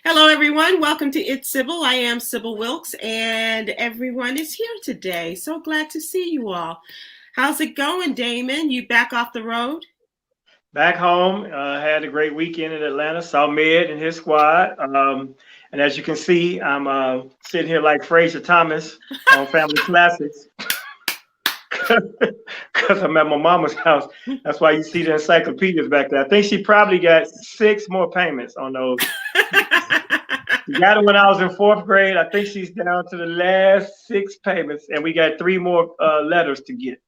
Hello, everyone. Welcome to It's Sybil. I am Sybil Wilkes, and everyone is here today. So glad to see you all. How's it going, Damon? You back off the road? Back home, had a great weekend in Atlanta. Saw Ahmed and his squad. And as you can see, I'm sitting here like Fraser Thomas on Family Classics because I'm at my mama's house. That's why you see the encyclopedias back there. I think she probably got 6 more payments on those. She got it when I was in 4th grade. I think she's down to the last 6 payments, and we got 3 more letters to get.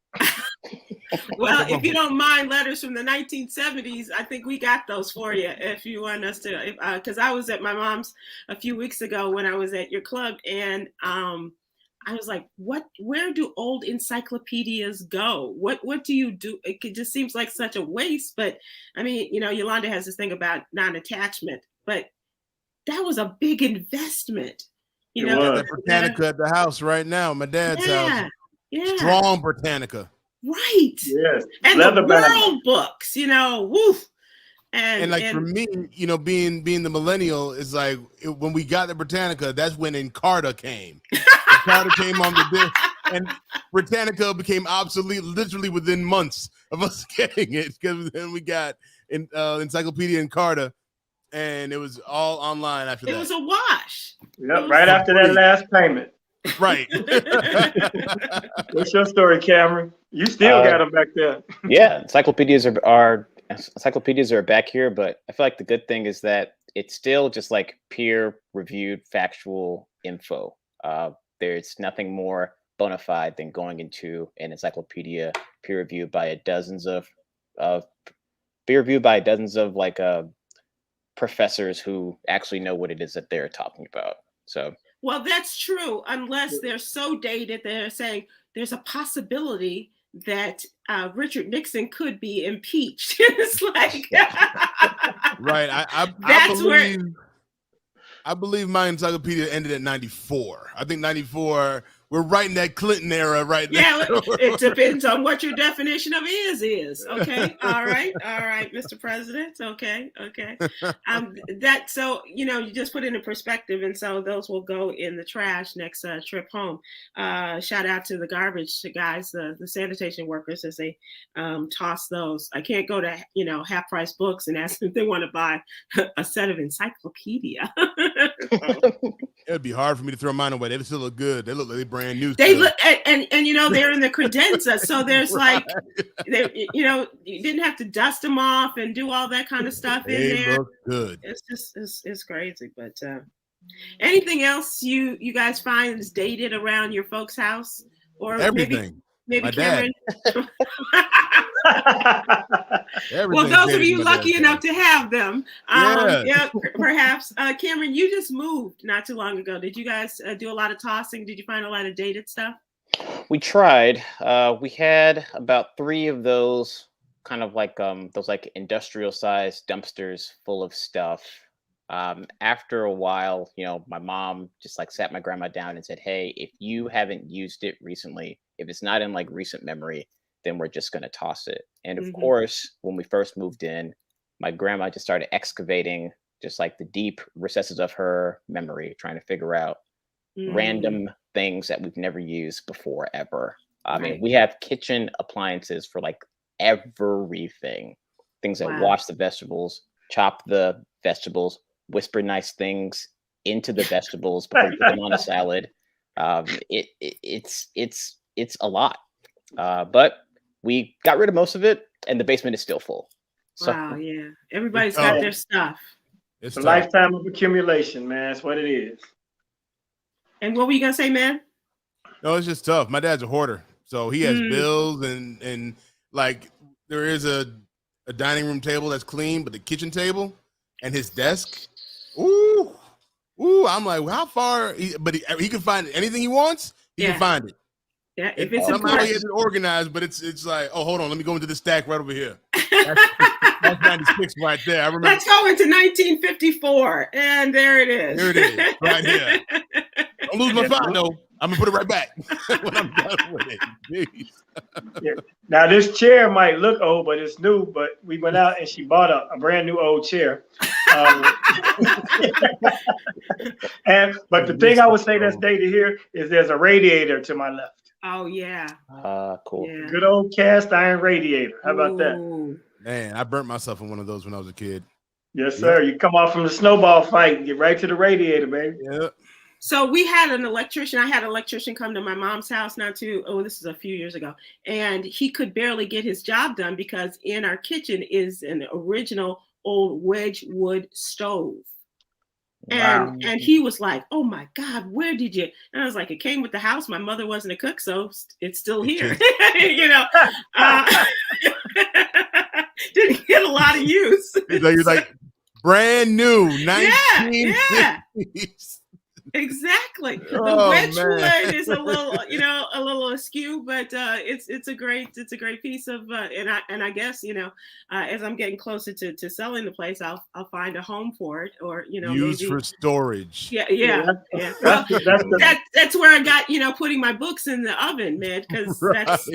Well, if you don't mind letters from the 1970s, I think we got those for you if you want us to. Because I was at my mom's a few weeks ago when I was at your club, and I was like, where do old encyclopedias go? What do you do? It just seems like such a waste. But I mean, Yolanda has this thing about non-attachment, but that was a big investment. I got that Britannica at the house right now, my dad's house. Yeah. Strong Britannica. Right. Yes. And the world books, woof. And for me, being the millennial is like when we got the Britannica, that's when Encarta came. Encarta came on the disc, and Britannica became obsolete literally within months of us getting it, because then we got Encyclopedia Encarta, and it was all online after that. It was a wash. Yep, right after that last payment. Right. What's your story, Khameron? You still got them back there. Yeah, encyclopedias are back here, but I feel like the good thing is that it's still just like peer-reviewed factual info. There's nothing more bona fide than going into an encyclopedia peer-reviewed by dozens of professors who actually know what it is that they're talking about. So. Well, that's true, unless they're so dated they're saying there's a possibility that Richard Nixon could be impeached. It's like, right. I believe my encyclopedia ended at 94. I think 94. We're right in that Clinton era right now. Yeah, it depends on what your definition of is. Okay. All right, Mr. President. Okay. You just put it in perspective, and so those will go in the trash next trip home. Shout out to the garbage guys, the sanitation workers, as they toss those. I can't go to half price books and ask them if they want to buy a set of encyclopedia. It'd be hard for me to throw mine away. They still look good. They look like they're brand new. They look, and they're in the credenza, so there's like, you didn't have to dust them off and do all that kind of stuff in there. They look good. It's just it's crazy. But anything else you guys find is dated around your folks' house, or everything? Maybe my Khameron. Well, those of you lucky enough to have them, perhaps. Khameron, you just moved not too long ago. Did you guys do a lot of tossing? Did you find a lot of dated stuff? We tried. We had about 3 of those kind of like those like industrial sized dumpsters full of stuff. After a while, my mom just like sat my grandma down and said, "Hey, if you haven't used it recently, if it's not in like recent memory, then we're just going to toss it." And of course, when we first moved in, my grandma just started excavating just like the deep recesses of her memory, trying to figure out random things that we've never used before ever. I mean, we have kitchen appliances for like everything. Things that wash the vegetables, chop the vegetables, whisper nice things into the vegetables before you put them on a salad. It's a lot. But we got rid of most of it, and the basement is still full. So, wow, yeah. Everybody's got their stuff. It's a lifetime of accumulation, man. That's what it is. And what were you going to say, man? No, it's just tough. My dad's a hoarder. So he has bills and like there is a dining room table that's clean, but the kitchen table and his desk, ooh, I'm like, well, how far? But he can find anything he wants. He can find it. Yeah, if it's somehow he has it organized, but it's like, oh, hold on, let me go into the stack right over here. That's 96 right there. I remember. Let's go into 1954, and there it is. There it is, right here. Don't lose my find, though. I'm gonna put it right back when I'm done with it. Jeez. Yeah. Now this chair might look old, but it's new. But we went out and she bought a brand new old chair. But the thing I would say that's dated here is there's a radiator to my left. Oh yeah. Cool. Yeah. Good old cast iron radiator. How about that? Ooh. Man, I burnt myself in one of those when I was a kid. Yes, sir. You come off from the snowball fight and get right to the radiator, baby. Yeah. So we had an electrician. I had an electrician come to my mom's house this is a few years ago. And he could barely get his job done because in our kitchen is an original old Wedgwood stove. Wow. And he was like, "Oh my God, where did you?" And I was like, "It came with the house. My mother wasn't a cook, so it's still here." Didn't get a lot of use. You're like brand new, 1950s. Yeah. Exactly. The Wedgwood is a little askew, but it's a great piece of and I guess as I'm getting closer to selling the place, I'll find a home for it, or used maybe for storage. Yeah. Well, that's where I got putting my books in the oven, man, because that's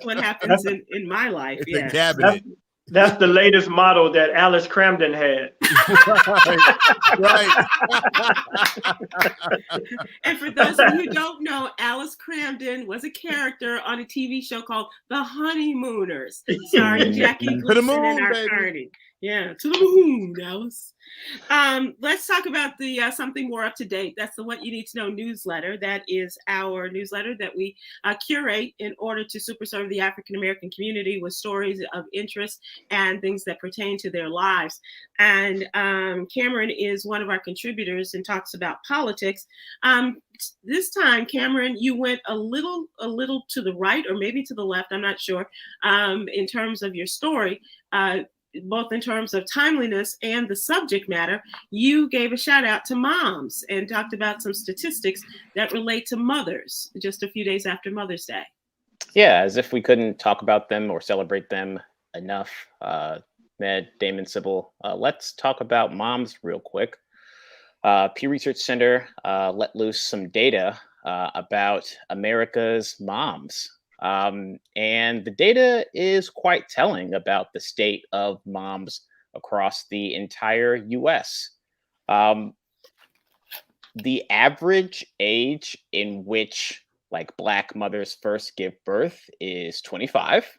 what happens in my life. It's yeah, a cabinet. That's the latest model that Alice Cramden had. Right. And for those of you who don't know, Alice Cramden was a character on a TV show called The Honeymooners, starring Jackie Gleason and Art Carney. Yeah, to the moon, Alice. Let's talk about the something more up to date. That's the What You Need to Know newsletter. That is our newsletter that we curate in order to super serve the African American community with stories of interest and things that pertain to their lives. And Khameron is one of our contributors and talks about politics. This time, Khameron, you went a little to the right, or maybe to the left, I'm not sure, in terms of your story. Both in terms of timeliness and the subject matter. You gave a shout out to moms and talked about some statistics that relate to mothers just a few days after Mother's Day. Yeah, as if we couldn't talk about them or celebrate them enough. Ahmed, Damon, Sybil, let's talk about moms real quick. Pew Research Center let loose some data about America's moms. And the data is quite telling about the state of moms across the entire US. The average age in which Black mothers first give birth is 25.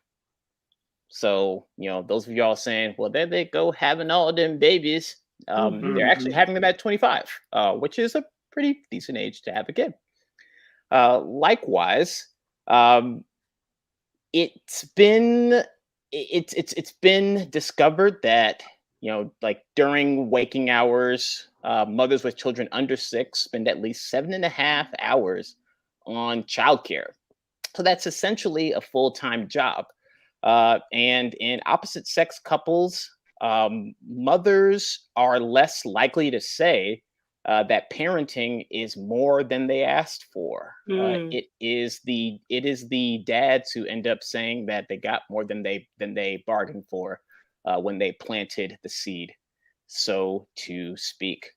So, those of y'all saying, well, there they go having all them babies. They're actually having them at 25, which is a pretty decent age to have a kid. Likewise, it's been discovered that during waking hours, mothers with children under 6 spend at least 7.5 hours on childcare. So that's essentially a full-time job. And in opposite sex couples, mothers are less likely to say that parenting is more than they asked for. It is the dads who end up saying that they got more than they bargained for when they planted the seed, so to speak.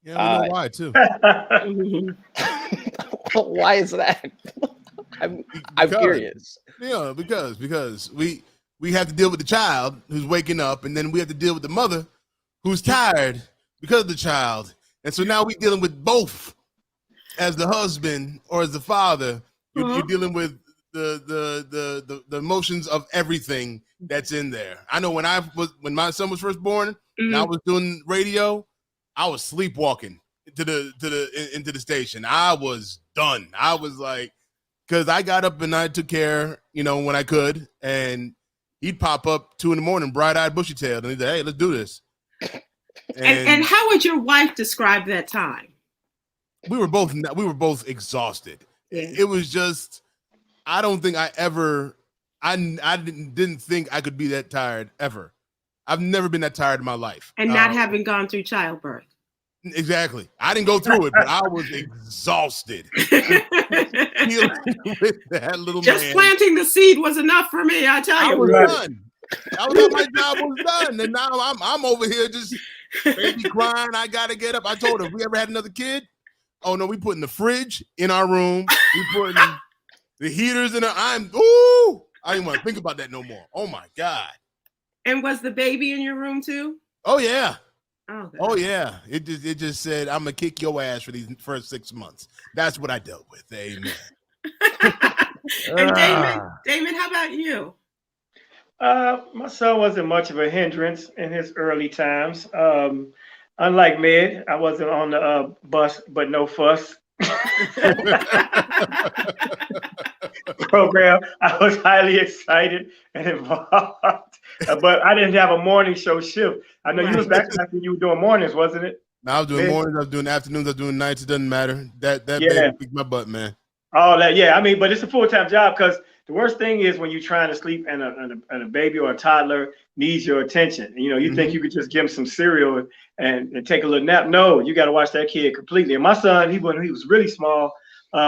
Yeah, we know why too. Why is that? I'm curious. Yeah, because we have to deal with the child who's waking up, and then we have to deal with the mother who's tired because of the child. And so now we're dealing with both as the husband or as the father. You're dealing with the emotions of everything that's in there. I know when my son was first born and I was doing radio, I was sleepwalking into the station. I was done. I was like, because I got up and I took care, when I could, and he'd pop up 2 a.m, bright-eyed, bushy-tailed, and he'd say, "Hey, let's do this." And how would your wife describe that time? We were both exhausted. Yeah. It was just, I don't think I didn't think I could be that tired ever. I've never been that tired in my life. And not having gone through childbirth. Exactly. I didn't go through it, but I was exhausted. Dealing with that little just man. Planting the seed was enough for me, I tell you. I was done. My job was done. And now I'm over here just baby crying. I gotta get up. I told her, if we ever had another kid, Oh no, we putting the fridge in our room. We putting the heaters in our. I didn't want to think about that no more. Oh my God. And was the baby in your room too? Oh yeah. Oh, God. Oh yeah. It just said, I'm gonna kick your ass for these first 6 months. That's what I dealt with. Amen. And Damon, how about you? My son wasn't much of a hindrance in his early times. Unlike Med, I wasn't on the bus, but no fuss program. I was highly excited and involved, but I didn't have a morning show shift. I know you was back when you were doing mornings, wasn't it? No, I was doing mornings, I was doing afternoons, I was doing nights. It doesn't matter. That Yeah. baby kicked my butt, man. All that, yeah. I mean, but it's a full-time job because the worst thing is when you're trying to sleep and a baby or a toddler needs your attention. You know, you think you could just give him some cereal and take a little nap. No, you got to watch that kid completely. And my son, when he was really small,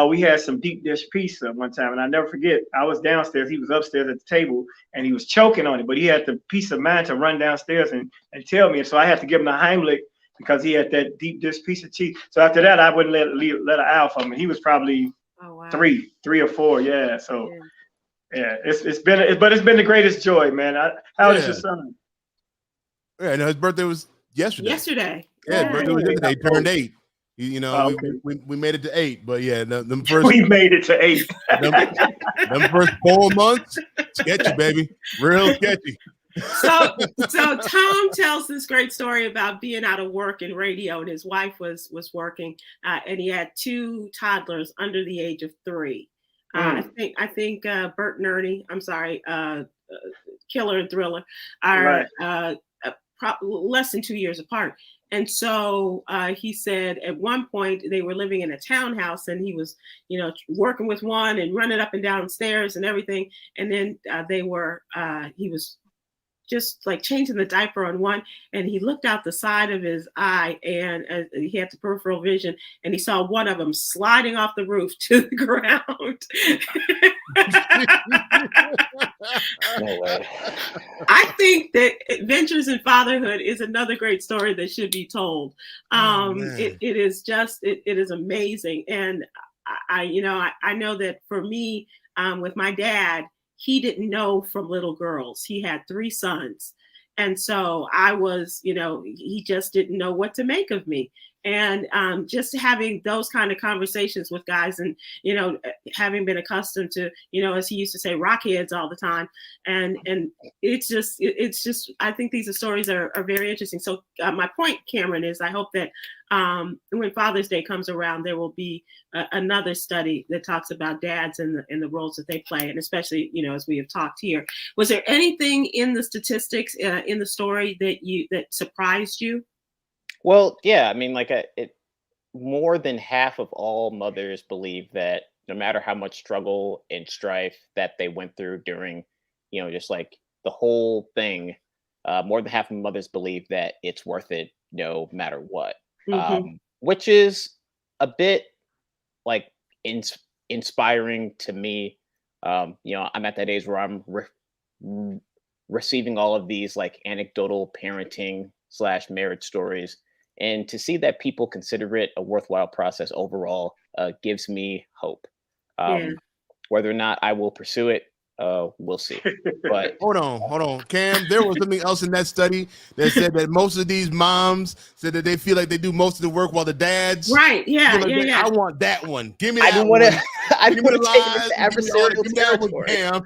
we had some deep dish pizza one time, and I never forget. I was downstairs, he was upstairs at the table, and he was choking on it, but he had the peace of mind to run downstairs and tell me. And so I had to give him the Heimlich because he had that deep dish piece of cheese. So after that, I wouldn't let an hour from him. He was probably 3 or 4, yeah. So yeah, it's been the greatest joy, man. How old is your son? Yeah, no, his birthday was yesterday. Yeah, his birthday was yesterday. He turned 8. You know, we made it to 8, but yeah, them first we made it to 8. them first 4 months, sketchy, baby, real sketchy. So Tom tells this great story about being out of work in radio, and his wife was working, and he had 2 toddlers under the age of 3. I think Bert and Ernie, I'm sorry, Killer and Thriller are less than 2 years apart. And so he said at one point they were living in a townhouse, and he was, working with one and running up and down stairs and everything. And then he was just like changing the diaper on one, and he looked out the side of his eye, and he had the peripheral vision, and he saw one of them sliding off the roof to the ground. No way. I think that Adventures in Fatherhood is another great story that should be told. It is amazing, and I know that for me, with my dad, he didn't know from little girls. He had 3 sons. And so I was, he just didn't know what to make of me. And just having those kind of conversations with guys and, having been accustomed to, as he used to say, rockheads all the time. And it's just, I think these stories are very interesting. So my point, Khameron, is I hope that when Father's Day comes around, there will be another study that talks about dads and the roles that they play. And especially, as we have talked here, was there anything in the statistics in the story that surprised you? Well, yeah, I mean, more than half of all mothers believe that no matter how much struggle and strife that they went through during, just like the whole thing, more than half of mothers believe that it's worth it no matter what, which is a bit like inspiring to me. I'm at that age where I'm receiving all of these like anecdotal parenting / marriage stories. And to see that people consider it a worthwhile process overall gives me hope. Whether or not I will pursue it, we'll see. But hold on, Cam. There was something else in that study that said that most of these moms said that they feel like they do most of the work while the dads. Right? Yeah. I want that one. Give me that I didn't one. I didn't want to take this to adversarial territory. Cam.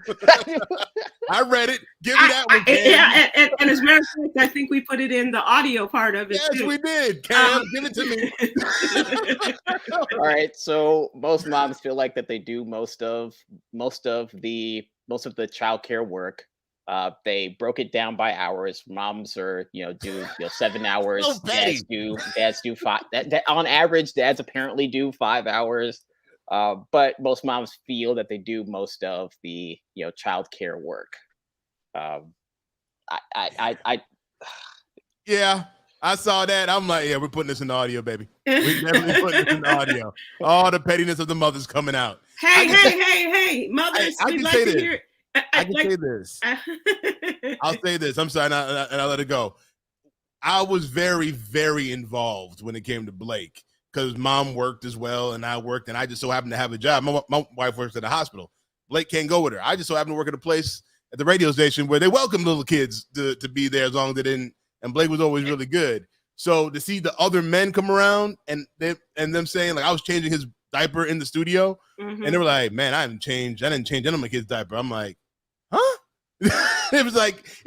I read it. Give me that one, Cam. Yeah, and as a matter of fact, I think we put it in the audio part of it. Yes, too. We did. Cam, give it to me. All right. So most moms feel like that they do most of the childcare work. They broke it down by hours. Moms are, do 7 hours. Oh, dads do 5. That on average, dads apparently do 5 hours. But most moms feel that they do most of the, childcare work. Yeah, I saw that. I'm like, yeah, we're putting this in the audio, baby. We're definitely putting this in the audio. All the pettiness of the mothers coming out. Hey, mothers, we'd like to hear. I can say this. I'll say this. I'm sorry, and I'll let it go. I was very, very involved when it came to Blake. because mom worked as well and I worked, and I just so happened to have a job. My wife works at a hospital. Blake can't go with her. I just so happened to work at a place at the radio station where they welcome little kids to be there as long as they didn't. And Blake was always really good. So to see the other men come around and them saying, like, I was changing his diaper in the studio, and they were like, man, I didn't change any of my kid's diaper. I'm like, huh? It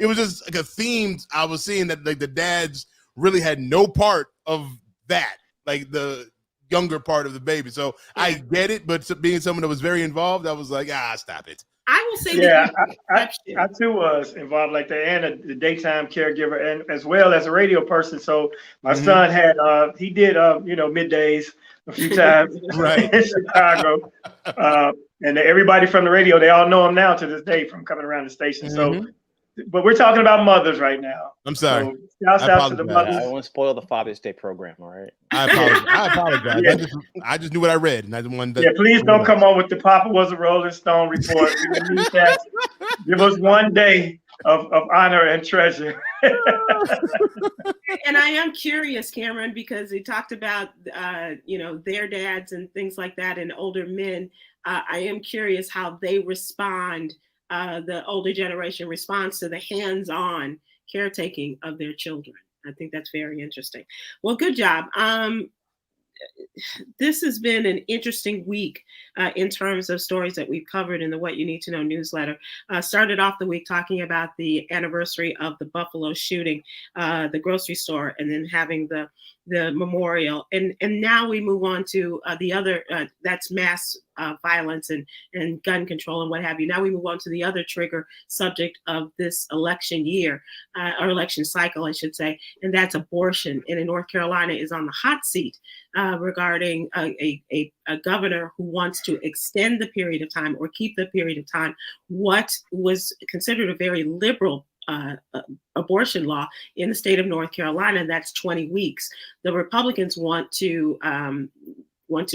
was just like a theme I was seeing, that like the dads really had no part of that, like the younger part of the baby. So I get it, but being someone that was very involved, I was like, stop it. I will say, yeah, I too was involved like that, and the daytime caregiver, and as well as a radio person. So my son had he did middays a few times right in Chicago, and everybody from the radio, they all know him now to this day from coming around the station. So, but we're talking about mothers right now. I'm sorry. So, shouts out to the mothers. I won't spoil the Father's Day program. All right. I apologize. Yeah. I just knew what I read, and I didn't want to. Yeah, please don't come on with the Papa was a Rolling Stone report. We don't need that. Give us one day of honor and treasure. And I am curious, Khameron, because he talked about their dads and things like that, and older men. I am curious how they respond. The older generation responds to the hands-on caretaking of their children. I think that's very interesting. Well, good job. This has been an interesting week in terms of stories that we've covered in the What You Need to Know newsletter. Started off the week talking about the anniversary of the Buffalo shooting, the grocery store, and then having the memorial. And now we move on to the other, that's mass violence and gun control and what have you. Now we move on to the other trigger subject of this election year, or election cycle, I should say, and that's abortion. And in North Carolina is on the hot seat regarding a governor who wants to extend the period of time or keep the period of time, what was considered a very liberal abortion law in the state of North Carolina, and that's 20 weeks. The Republicans want to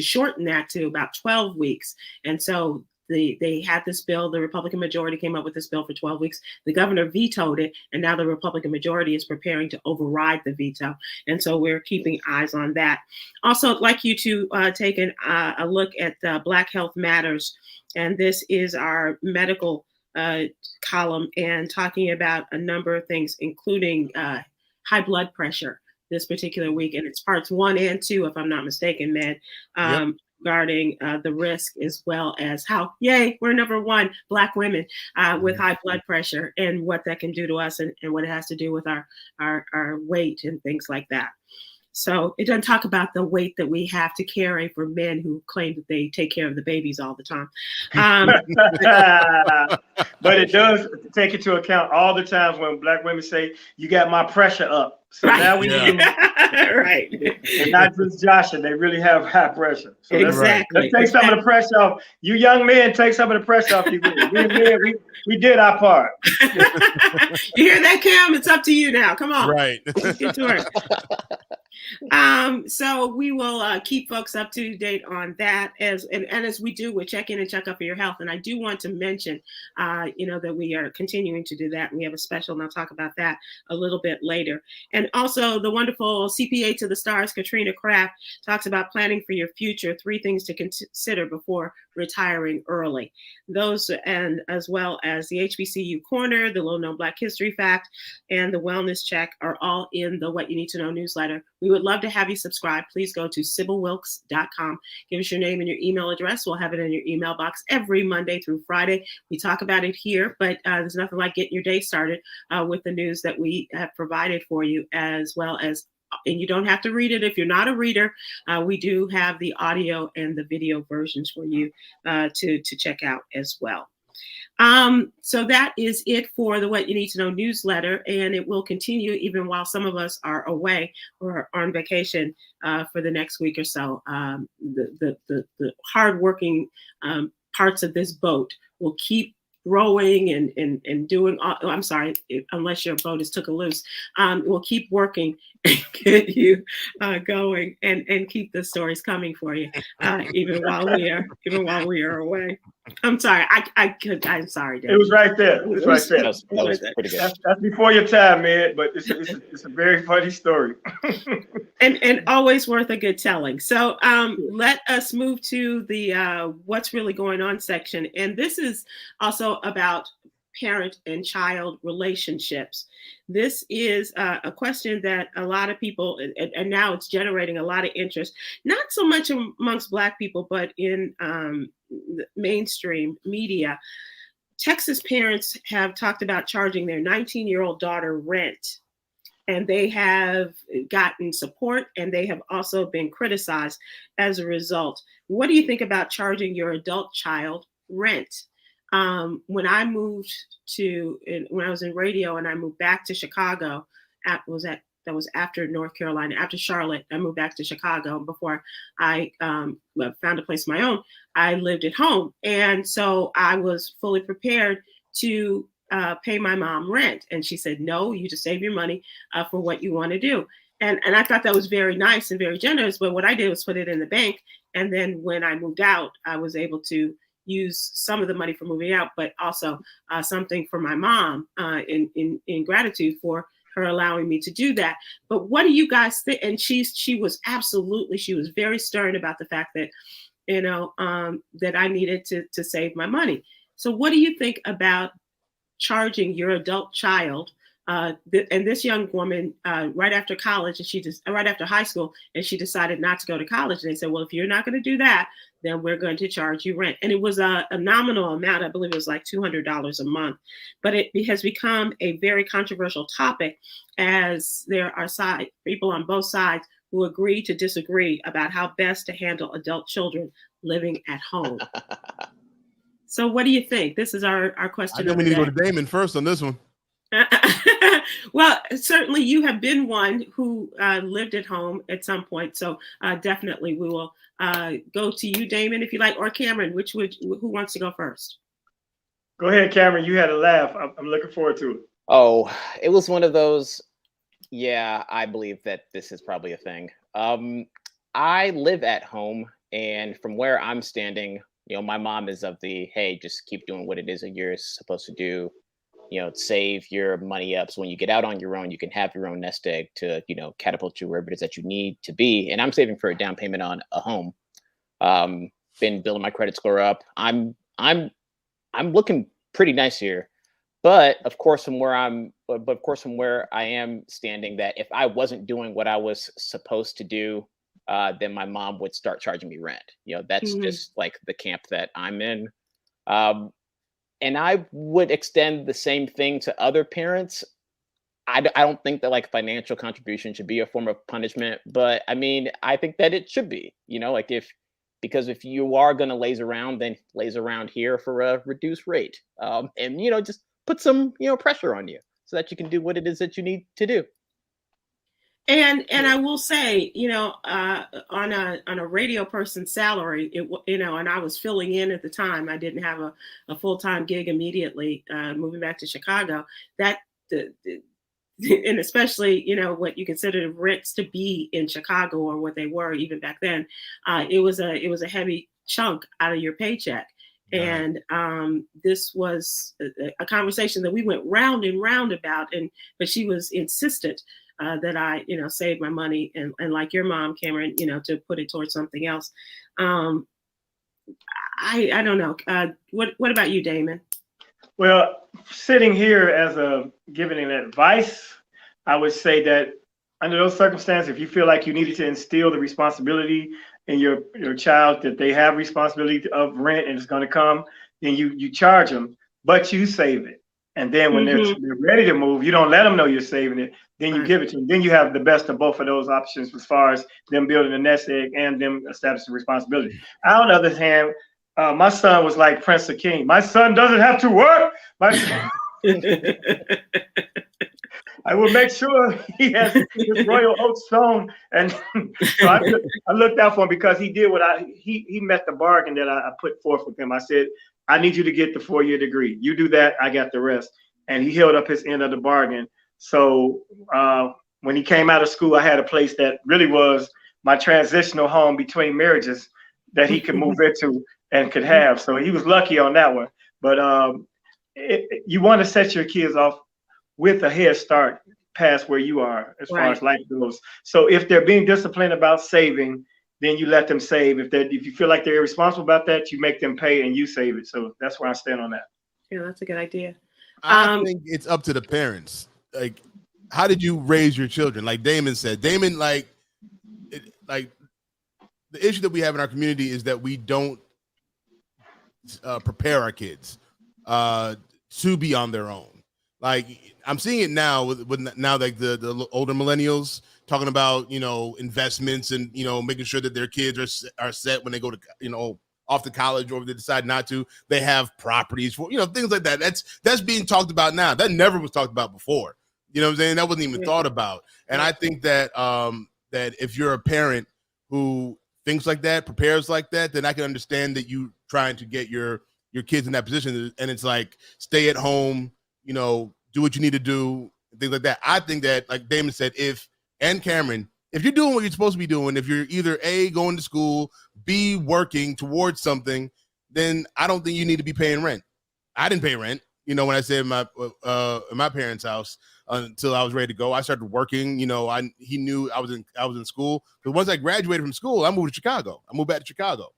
shorten that to about 12 weeks. And so they had this bill, the Republican majority came up with this bill for 12 weeks. The governor vetoed it, and now the Republican majority is preparing to override the veto. And so we're keeping eyes on that. Also, I'd like you to take a look at Black Health Matters. And this is our medical column, and talking about a number of things, including high blood pressure this particular week. And it's parts 1 and 2, if I'm not mistaken, Med, regarding the risk, as well as how, yay, we're number 1, Black women with high blood pressure, and what that can do to us, and what it has to do with our weight and things like that. So it doesn't talk about the weight that we have to carry for men who claim that they take care of the babies all the time. But it does take into account all the times when Black women say, you got my pressure up. So now we need right. And not just Joshua, they really have high pressure. So exactly. Let's take some of the pressure off. You young men, take some of the pressure off you. We did our part. You hear that, Cam? It's up to you now. Come on. Right. Let's get to work. So we will keep folks up to date on that, as we do, we'll check in and check up for your health. And I do want to mention, that we are continuing to do that. And we have a special, and I'll talk about that a little bit later. And also the wonderful CPA to the Stars, Katrina Kraft, talks about planning for your future, 3 things to consider before retiring early. Those, and as well as the HBCU Corner, the Little Known Black History Fact, and the Wellness Check are all in the What You Need to Know newsletter. We would love to have you subscribe. Please go to SybilWilkes.com. Give us your name and your email address. We'll have it in your email box every Monday through Friday. We talk about it here, but there's nothing like getting your day started with the news that we have provided for you, as well as, and you don't have to read it if you're not a reader. We do have the audio and the video versions for you to check out as well. So that is it for the What You Need to Know newsletter, and it will continue even while some of us are away or on vacation for the next week or so. The hardworking parts of this boat will keep rowing and doing, I'm sorry, unless your boat is took a loose, we'll keep working and get you going and keep the stories coming for you, even while we are away. I'm sorry. I'm sorry, David. It was right there. It was right there. That was pretty good. That's before your time, man. But it's a very funny story. and always worth a good telling. So let us move to the what's really going on section. And this is also about parent and child relationships. This is a question that a lot of people, and now it's generating a lot of interest, not so much amongst Black people, but in the mainstream media. Texas parents have talked about charging their 19-year-old daughter rent, and they have gotten support, and they have also been criticized as a result. What do you think about charging your adult child rent? When I moved when I was in radio and I moved back to Chicago, that was after North Carolina, after Charlotte, I moved back to Chicago. Before I found a place of my own, I lived at home. And so I was fully prepared to pay my mom rent. And she said, no, you just save your money for what you want to do. And I thought that was very nice and very generous. But what I did was put it in the bank. And then when I moved out, I was able to use some of the money for moving out, but also something for my mom in gratitude for her allowing me to do that. But what do you guys think? And she was very stern about the fact that, that I needed to save my money. So what do you think about charging your adult child? And this young woman, right after college, right after high school, and she decided not to go to college. And they said, well, if you're not going to do that, then we're going to charge you rent. And it was a nominal amount. I believe it was like $200 a month. But it has become a very controversial topic, as there are people on both sides who agree to disagree about how best to handle adult children living at home. So what do you think? This is our question. I think we need to go to Damon first on this one. Well, certainly you have been one who lived at home at some point. So definitely we will go to you, Damon, if you like, or Khameron, who wants to go first? Go ahead, Khameron. You had a laugh. I'm looking forward to it. Oh, it was one of those. Yeah, I believe that this is probably a thing. I live at home, and from where I'm standing, my mom is of the, hey, just keep doing what it is that you're supposed to do. Save your money up so when you get out on your own, you can have your own nest egg to, catapult you wherever it is that you need to be. And I'm saving for a down payment on a home. Been building my credit score up. I'm looking pretty nice here. But of course, from where I am standing, that if I wasn't doing what I was supposed to do, then my mom would start charging me rent. That's just like the camp that I'm in. And I would extend the same thing to other parents. I don't think that like financial contribution should be a form of punishment, but I mean, I think that it should be, because if you are going to laze around, then laze around here for a reduced rate. And, just put some, pressure on you so that you can do what it is that you need to do. And I will say, on a radio person's salary, and I was filling in at the time. I didn't have a full-time gig immediately moving back to Chicago. That and especially what you consider the rents to be in Chicago, or what they were even back then, it was a heavy chunk out of your paycheck. Right. And this was a conversation that we went round and round about, but she was insistent that I, save my money and like your mom, Khameron, to put it towards something else. I don't know. What about you, Damon? Well, sitting here as giving an advice, I would say that under those circumstances, if you feel like you needed to instill the responsibility in your child that they have responsibility of rent and it's going to come, then you charge them, but you save it. And then when they're ready to move, you don't let them know you're saving it. Then you give it to them. Then you have the best of both of those options as far as them building a nest egg and them establishing responsibility. On the other hand, my son was like Prince of King. My son doesn't have to work. I will make sure he has his royal oak stone. And so I looked out for him because he did he met the bargain that I put forth with him. I said, I need you to get the 4-year degree. You do that, I got the rest. And he held up his end of the bargain. So when he came out of school, I had a place that really was my transitional home between marriages that he could move into. and could have. So he was lucky on that one. But you want to set your kids off with a head start past where you are as far as life goes. So if they're being disciplined about saving, then you let them save. If you feel like they're irresponsible about that, you make them pay and you save it. So that's where I stand on that. Yeah, that's a good idea. I think it's up to the parents. Like, how did you raise your children? Like Damon said, the issue that we have in our community is that we don't prepare our kids to be on their own. Like, I'm seeing it now with now like the older millennials talking about, investments and, making sure that their kids are set when they go to, off to college, or if they decide not to, they have properties for, things like that. That's being talked about now. That never was talked about before. You know what I'm saying? That wasn't even thought about. And I think that that if you're a parent who thinks like that, prepares like that, then I can understand that you trying to get your kids in that position. And it's like, stay at home, do what you need to do, things like that. I think that, like Damon said, and Khameron, if you're doing what you're supposed to be doing, if you're either A, going to school, B, working towards something, then I don't think you need to be paying rent. I didn't pay rent, when I stayed in my parents' house until I was ready to go. I started working, he knew I was in school. But once I graduated from school, I moved to Chicago. I moved back to Chicago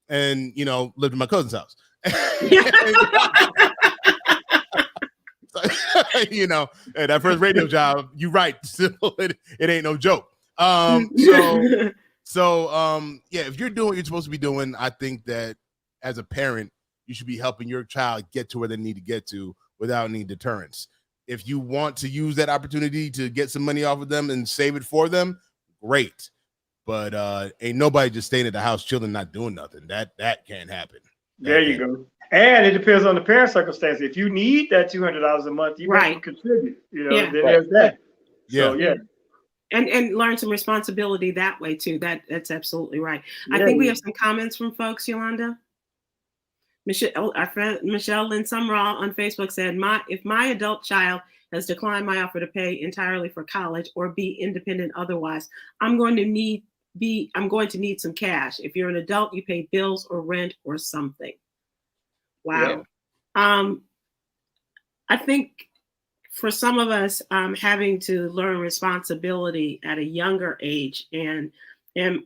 and, lived in my cousin's house. And that first radio job, you're right. Still, it ain't no joke. If you're doing what you're supposed to be doing, I think that as a parent, you should be helping your child get to where they need to get to without any deterrence. If you want to use that opportunity to get some money off of them and save it for them, great. But ain't nobody just staying at the house chilling, not doing nothing. That can't happen. There you go. And it depends on the parent circumstance. If you need that $200 a month, you might contribute. Then there's that. So, And learn some responsibility that way too. That's absolutely right. I think we have some comments from folks, Yolanda. Our friend Michelle Lynn Sumrall on Facebook said, if my adult child has declined my offer to pay entirely for college or be independent otherwise, I'm going to need some cash. If you're an adult, you pay bills or rent or something. Wow. Yeah. I think for some of us, having to learn responsibility at a younger age, and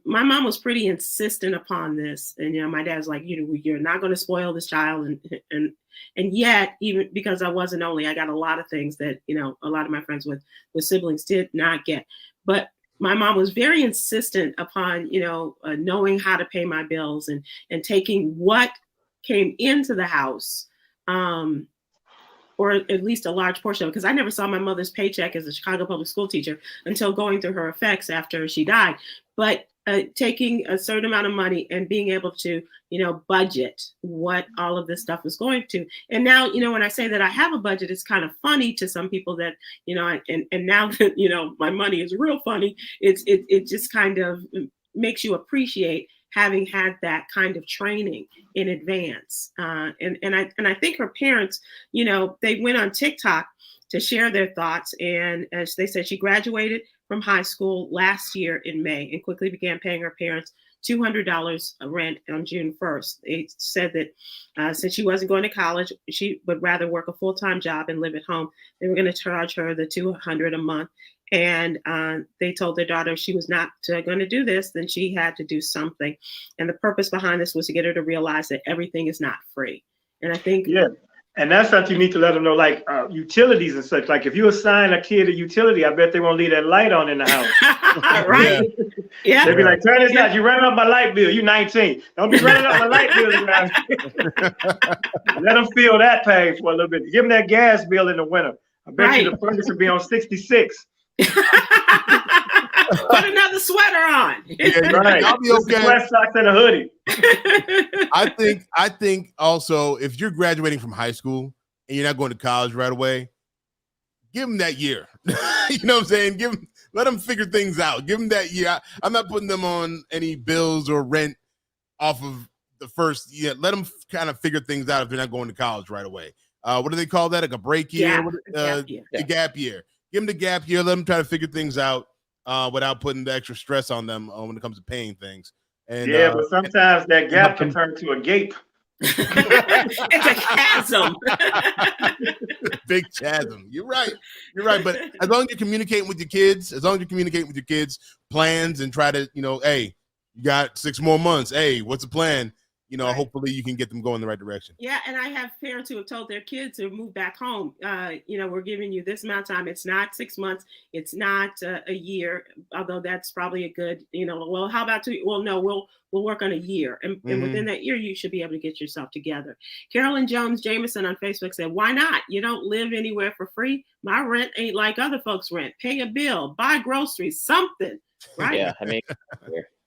my mom was pretty insistent upon this. And my dad's like, you're not going to spoil this child, and yet, even because I wasn't only, I got a lot of things that a lot of my friends with siblings did not get. But my mom was very insistent upon knowing how to pay my bills and taking what came into the house, or at least a large portion of it, because I never saw my mother's paycheck as a Chicago public school teacher until going through her effects after she died. But taking a certain amount of money and being able to, budget what all of this stuff is going to. And now, when I say that I have a budget, it's kind of funny to some people that, and now that, my money is real funny, it just kind of makes you appreciate having had that kind of training in advance. And I think her parents, they went on TikTok to share their thoughts. And as they said, she graduated from high school last year in May and quickly began paying her parents $200 rent on June 1st. They said that since she wasn't going to college, she would rather work a full-time job and live at home. They were going to charge her the $200 a month. And they told their daughter if she was not going to do this, then she had to do something. And the purpose behind this was to get her to realize that everything is not free. And I think and that's something you need to let them know, like utilities and such. Like if you assign a kid a utility, I bet they won't leave that light on in the house. Right? Yeah. They'll be like, turn this out. You're running up my light bill. You're 19. Don't be running up my light bill around here. Let them feel that pain for a little bit. Give them that gas bill in the winter. I bet you the furnace will be on 66. Put another sweater on. Right. I'll be okay. Sweat socks and a hoodie. I think also if you're graduating from high school and you're not going to college right away, give them that year. You know what I'm saying? Let them figure things out. Give them that year. I'm not putting them on any bills or rent off of the first year. Let them kind of figure things out if they're not going to college right away. What do they call that? Like a break year? A gap year. Give them the gap year. Let them try to figure things out without putting the extra stress on them when it comes to paying things. And yeah, but sometimes that gap can turn to a gape. It's a chasm. big chasm. You're right. But as long as you're communicating with your kids, plans and try to, hey, you got 6 more months. Hey, what's the plan? Right. Hopefully you can get them going in the right direction. Yeah, and I have parents who have told their kids to move back home. We're giving you this amount of time. It's not 6 months. It's not a year, although that's probably a good, well, how about 2? Well, no, we'll work on a year. And within that year, you should be able to get yourself together. Carolyn Jones Jameson on Facebook said, why not? You don't live anywhere for free. My rent ain't like other folks' rent. Pay a bill, buy groceries, something, right?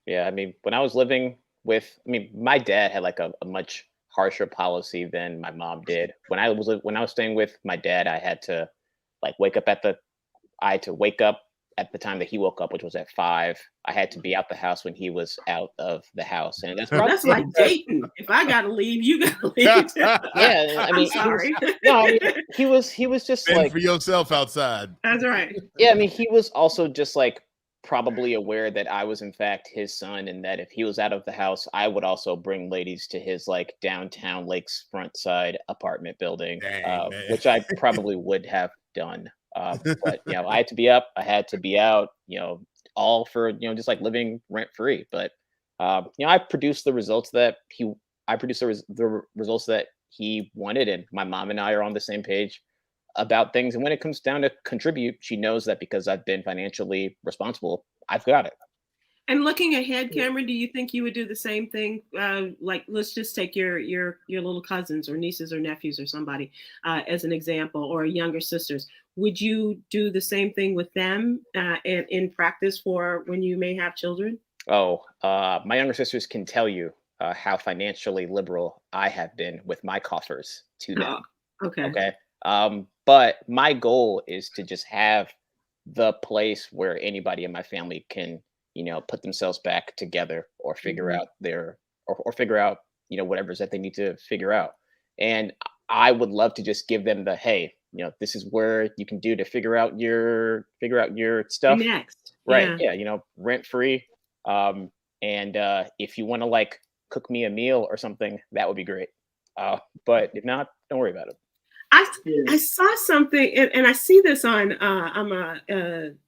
Yeah, I mean, when I was living with, my dad had like a much harsher policy than my mom did. When I was staying with my dad, I had to wake up at the time that he woke up, which was at 5. I had to be out the house when he was out of the house, and that's like dating. If I gotta leave, you gotta leave. Yeah, I'm sorry. He was just fend for yourself outside. That's right. Yeah, he was also just probably aware that I was in fact his son, and that if he was out of the house, I would also bring ladies to his downtown lakesfront side apartment building, which I probably would have done. But I had to be up, I had to be out, all for just living rent free. But I produced the results that the results that he wanted, and my mom and I are on the same page about things. And when it comes down to contribute, she knows that because I've been financially responsible, I've got it. And looking ahead, Khameron, do you think you would do the same thing? Let's just take your little cousins or nieces or nephews or somebody as an example, or younger sisters. Would you do the same thing with them in practice for when you may have children? Oh, my younger sisters can tell you how financially liberal I have been with my coffers to them. Oh, okay. But my goal is to just have the place where anybody in my family can, put themselves back together or figure out figure out, whatever it is that they need to figure out. And I would love to just give them the, hey, this is where you can do to figure out your stuff next. Right. Yeah. Rent free. And if you want to cook me a meal or something, that would be great. But if not, don't worry about it. I saw something, and I see this on. I'm a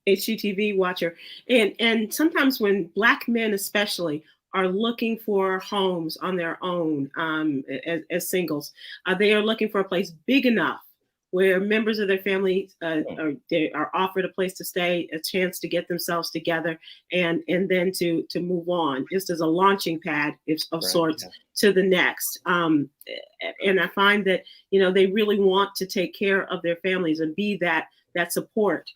HGTV watcher, and sometimes when Black men, especially, are looking for homes on their own as singles, they are looking for a place big enough where members of their family are offered a place to stay, a chance to get themselves together, and then to move on, just as a launching pad of sorts to the next. And I find that they really want to take care of their families and be that support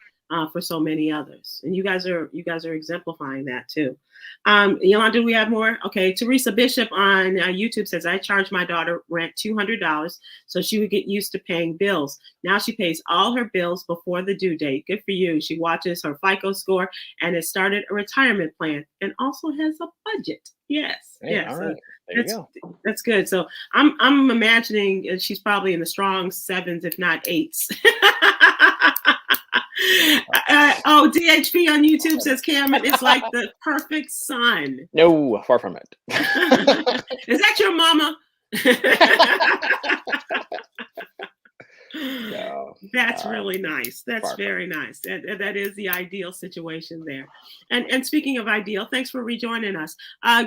for so many others. And you guys are exemplifying that too. Yolanda, do we have more? Okay, Teresa Bishop on YouTube says, I charged my daughter rent $200 so she would get used to paying bills. Now she pays all her bills before the due date. Good for you. She watches her FICO score and has started a retirement plan and also has a budget. Yes. Hey, yes. all right. There you go. That's good. So I'm imagining she's probably in the strong 7s, if not 8s. DHP on YouTube says, Khameron is like the perfect son. No, far from it. Is that your mama? No, that's really nice. That's very nice. That is the ideal situation there. And speaking of ideal, thanks for rejoining us.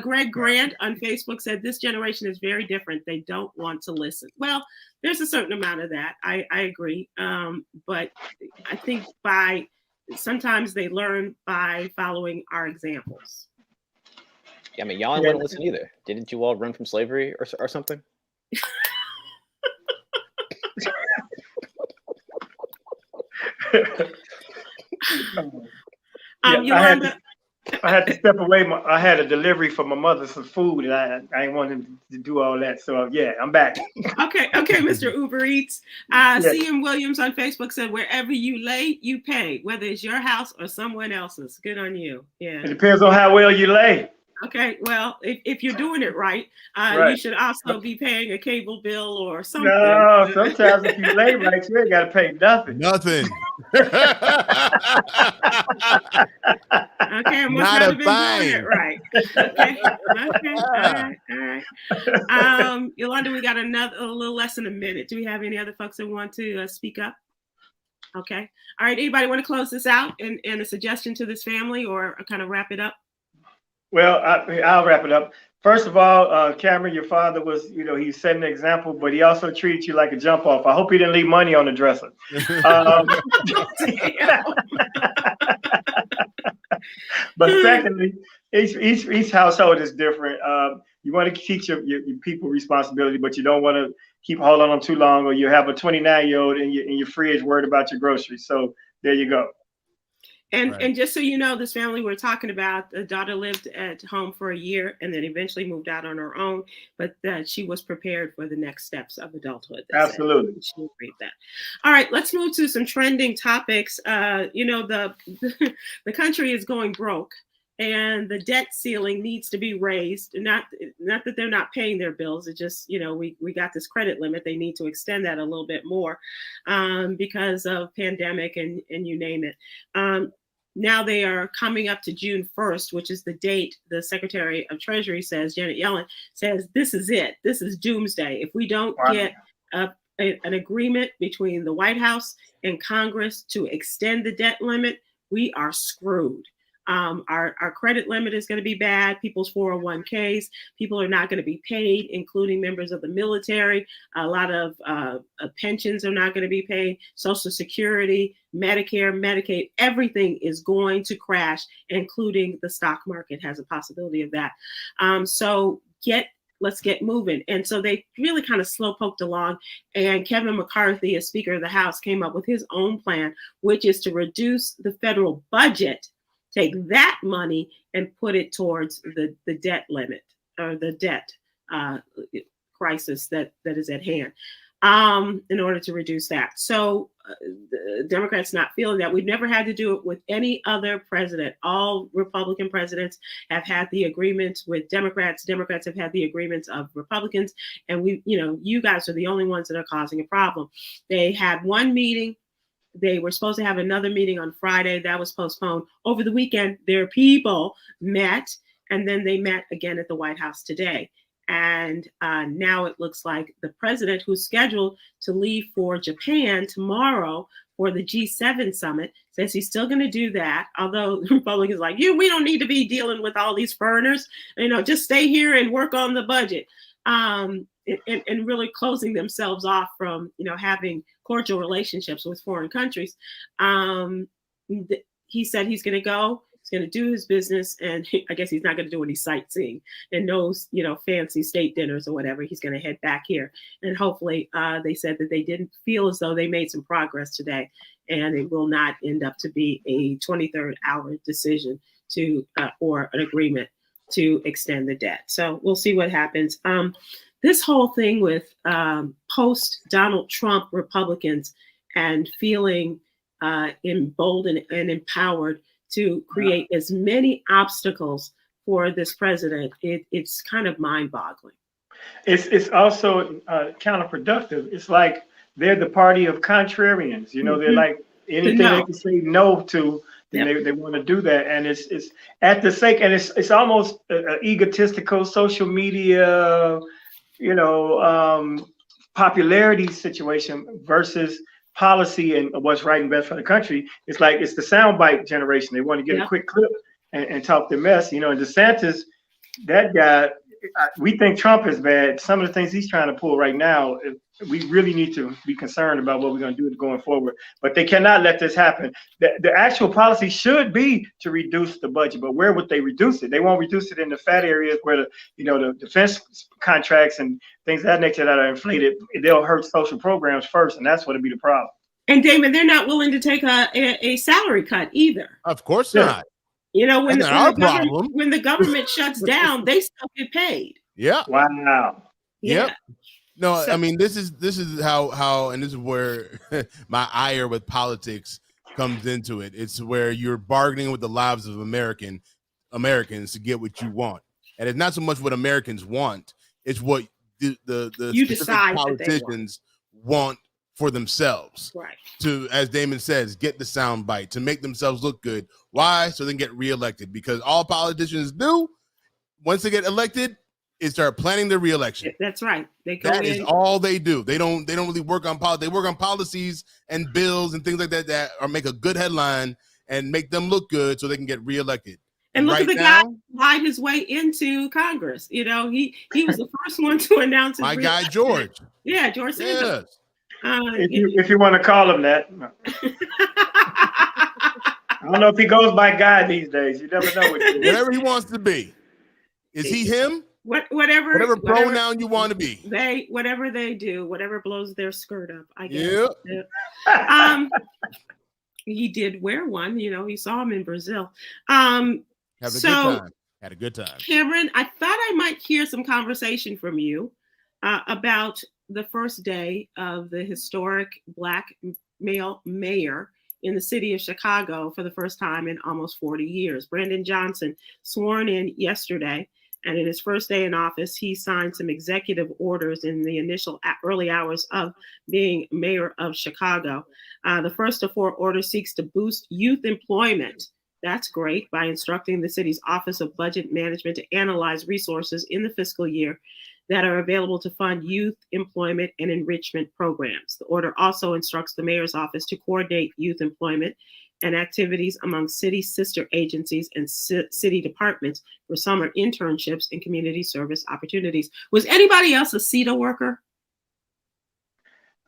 Greg Grant on Facebook said, this generation is very different. They don't want to listen. Well, there's a certain amount of that. I agree. But I think sometimes they learn by following our examples. Yeah, y'all wouldn't listen either. Didn't you all run from slavery or something? Yolanda, I had to step away. I had a delivery for my mother some food, and I didn't want him to do all that. So I'm back. Okay, Mr. Uber Eats. Yes. CM Williams on Facebook said, wherever you lay, you pay, whether it's your house or someone else's. Good on you. Yeah. It depends on how well you lay. Okay, well, if you're doing it right, you should also be paying a cable bill or something. No, sometimes if you lay right, you ain't got to pay nothing. Nothing. Okay, I must Not not a have been doing it thing. right. Okay, all right. Yolanda, we got a little less than a minute. Do we have any other folks that want to speak up? Okay. All right. Anybody want to close this out and a suggestion to this family or kind of wrap it up? Well, I'll wrap it up. First of all, Cameron, your father was, he set an example, but he also treated you like a jump off. I hope he didn't leave money on the dresser. But secondly, each household is different. You want to teach your people responsibility, but you don't want to keep holding on too long, or you have a 29-year-old in your fridge worried about your groceries. So there you go. And just so you know, this family we're talking about, the daughter lived at home for a year and then eventually moved out on her own, but she was prepared for the next steps of adulthood. Absolutely. She agreed with that. All right, let's move to some trending topics. The country is going broke and the debt ceiling needs to be raised. Not that they're not paying their bills. It just, we got this credit limit. They need to extend that a little bit more because of pandemic and you name it. Now they are coming up to June 1st, which is the date the Secretary of Treasury says, Janet Yellen says, this is it. This is doomsday. If we don't get an agreement between the White House and Congress to extend the debt limit, we are screwed. Our credit limit is going to be bad. People's 401ks, people are not going to be paid, including members of the military. A lot of pensions are not going to be paid. Social Security, Medicare, Medicaid, everything is going to crash, including the stock market has a possibility of that. Let's get moving. And so they really kind of slow poked along. And Kevin McCarthy, as Speaker of the House, came up with his own plan, which is to reduce the federal budget, take that money and put it towards the debt limit or the debt crisis that is at hand in order to reduce that. So the Democrats not feeling that. We've never had to do it with any other president. All Republican presidents have had the agreements with Democrats. Democrats have had the agreements of Republicans. And you guys are the only ones that are causing a problem. They had one meeting. They were supposed to have another meeting on Friday. That was postponed. Over the weekend, their people met, and then they met again at the White House today. And now it looks like the president, who's scheduled to leave for Japan tomorrow for the G7 summit, says he's still going to do that. Although the Republicans are like, we don't need to be dealing with all these foreigners. Just stay here and work on the budget. And really closing themselves off from, having cordial relationships with foreign countries. He said he's going to go. He's going to do his business, and I guess he's not going to do any sightseeing and no, fancy state dinners or whatever. He's going to head back here, and hopefully, they said that they didn't feel as though they made some progress today, and it will not end up to be a 23rd hour decision or an agreement to extend the debt. So we'll see what happens. This whole thing with post Donald Trump Republicans and feeling emboldened and empowered to create as many obstacles for this president, it's kind of mind-boggling. It's also counterproductive. It's like they're the party of contrarians. They're like anything they can say no to, then they want to do that. And it's at the sake, and it's almost an egotistical social media, popularity situation versus policy and what's right and best for the country. It's like it's the soundbite generation. They want to get a quick clip and talk their mess. And DeSantis, that guy, we think Trump is bad. Some of the things he's trying to pull right now, we really need to be concerned about what we're going to do going forward. But they cannot let this happen. The actual policy should be to reduce the budget, but where would they reduce it? They won't reduce it in the fat areas where the defense contracts and things of that nature that are inflated. They'll hurt social programs first, and that's what would be the problem. And Damon, they're not willing to take a salary cut either. Of course not. When the government shuts down, they still get paid. Yeah. Wow. Yep. No, I mean, this is how, and this is where my ire with politics comes into it. It's where you're bargaining with the lives of Americans to get what you want. And it's not so much what Americans want, it's what the you decide politicians want for themselves. Right. To, as Damon says, get the sound bite, to make themselves look good. Why? So they can get reelected. Because all politicians do, once they get elected, is start planning their reelection. That's right. They go That in. is all they do. They don't really work on politics. They work on policies and bills and things like that or make a good headline and make them look good so they can get reelected. And look right at the now, guy who lied his way into Congress. You know, he was the first one to announce his my guy reelection. George. Yeah, George Sanders. Yes. If you want to call him that. I don't know if he goes by guy these days. You never know. Whatever he wants to be. Is he him? Whatever pronoun you want to be. Whatever they do, whatever blows their skirt up, I guess. Yeah. He did wear one, you know, he saw him in Brazil. Had a good time. Khameron, I thought I might hear some conversation from you about the first day of the historic Black male mayor in the city of Chicago for the first time in almost 40 years. Brandon Johnson sworn in yesterday, and in his first day in office, he signed some executive orders in the initial early hours of being mayor of Chicago. The first of 4 orders seeks to boost youth employment. That's great, by instructing the city's Office of Budget Management to analyze resources in the fiscal year that are available to fund youth employment and enrichment programs. The order also instructs the mayor's office to coordinate youth employment and activities among city sister agencies and city departments for summer internships and community service opportunities. Was anybody else a CETA worker?